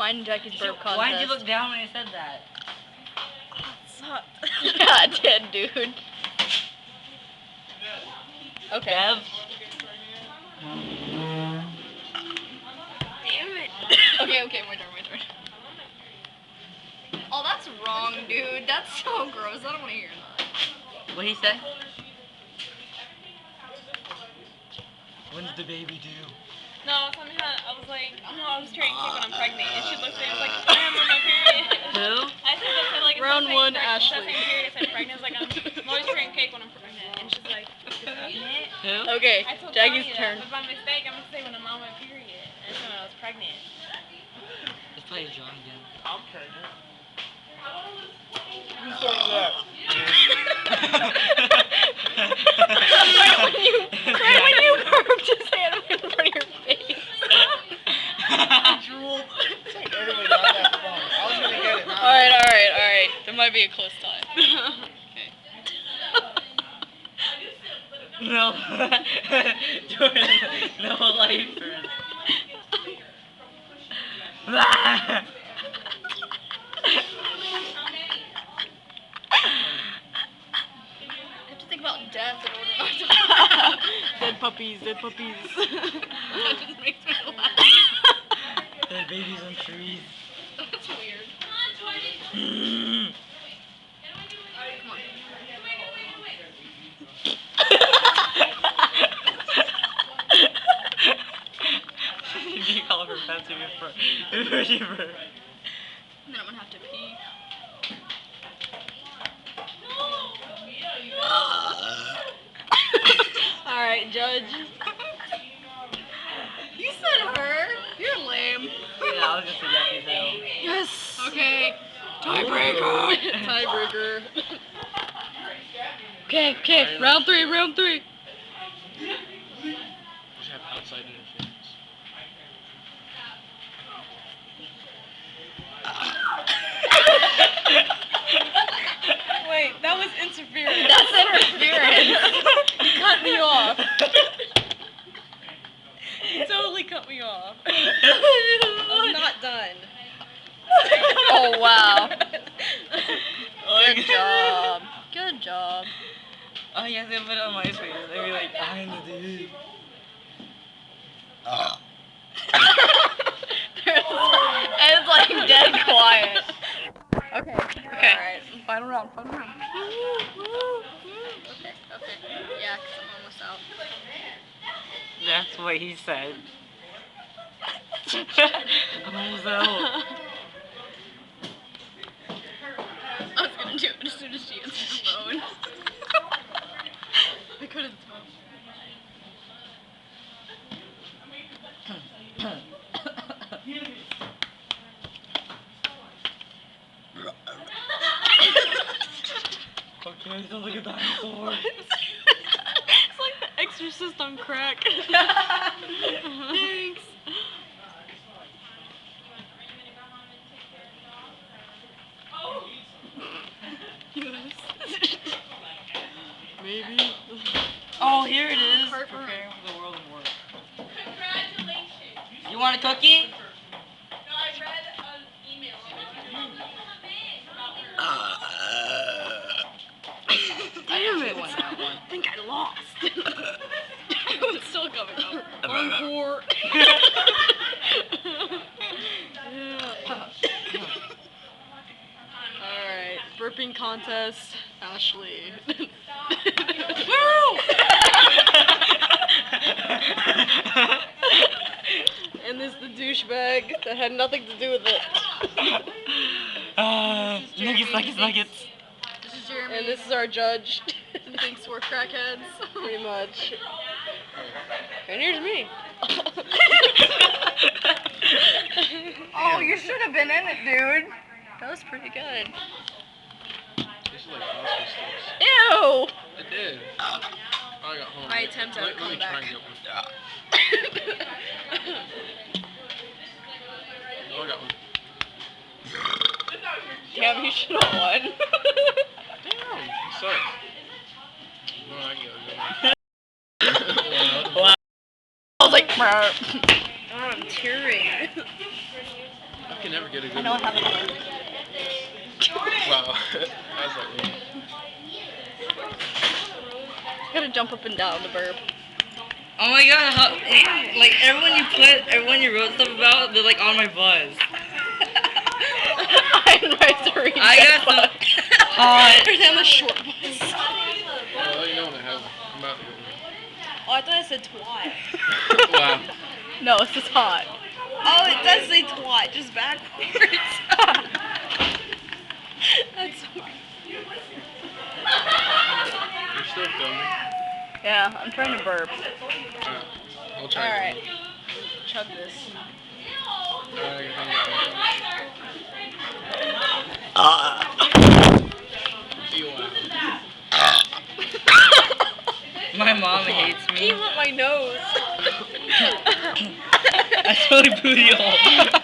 mine and Jackie's burp contest. Why did you look down when I said that? Sucked. Yeah, it did, dude. Okay. Bev? Damn it. Okay, my turn. Oh, that's wrong, dude. That's so gross. I don't want to hear that. What'd he say? When's the baby due? No, something I was like, I was trying to when I'm pregnant, and she looked at me and was like, I'm on my period. Who? I said that like Round one, Ashley. Period, I said pregnant. I was like, I'm always trying cake when I'm pregnant, and she's like, you're pregnant? Who? Okay, I told Jackie's Tanya turn. that, but by mistake, I'm gonna say when I'm on my period, and so when I was pregnant. Let's play John again. I'm pregnant. When you burped his hand in front of your face. Drooled. Take everybody out that phone. I was gonna get it. Alright. There might be a close tie. Okay. No. Jordan, no life. Think about death in order not to Dead puppies. That just makes me laugh. Dead babies on trees. That's weird. Come on. You call her fancy before she burped. And then I'm gonna have to pee. Alright, Judge. You said her. You're lame. Yeah, I was just a Jackie too. Yes. Okay. Tiebreaker. Okay. Round three. Just have outside interference. Wait, that was interference. That's interference. You cut me off. You totally cut me off. I'm not done. Oh, wow. Good job. Oh, yes, they put it on MySpace. They'd be like, I'm the dude. And it's like dead quiet. Okay. Alright, final round. Okay. Yeah, 'cause I'm almost out. That's what he said. I'm almost out. I was gonna do it as soon as she answered the phone. I couldn't tell. Okay, it sounds like a dinosaur. It's like the Exorcist on crack. Thanks. Yes. Maybe. Oh, here it is. Heart Preparing for the world of work. You want a cookie? No, I read an email. Damn it. I think I lost. It's still coming up. Encore. Alright, burping contest, Ashley. And this is the douchebag that had nothing to do with it. Nuggets. This is Jeremy. And this is our judge. Thinks we're crackheads. Pretty much. And here's me. Oh, you should have been in it, dude. That was pretty good. This is like phosphor sticks. Ew! It did. I got home. My attempt at a Let me try comeback. and get one. Oh, I got one. Damn, you should have won. Damn, you suck. No, I can I was like, I'm tearing. I can never get a I good know I one. haven't. Wow. I was like, Gotta jump up and down to burp. Oh my god, like everyone you wrote stuff about, they're like on my buzz. I'm right to read I that got book. hot. Or down the short bus. I'll let you know when I have one. I'm about to get Oh, I thought it said twat. one. Wow. No, it's just hot. Oh, it does say twat, just backwards. That's weird. You're still filming? Yeah, I'm trying to burp. Alright. I'll try. Alright. Chug this. Alright, I My mom hates me. Came up my nose. I totally booty hole.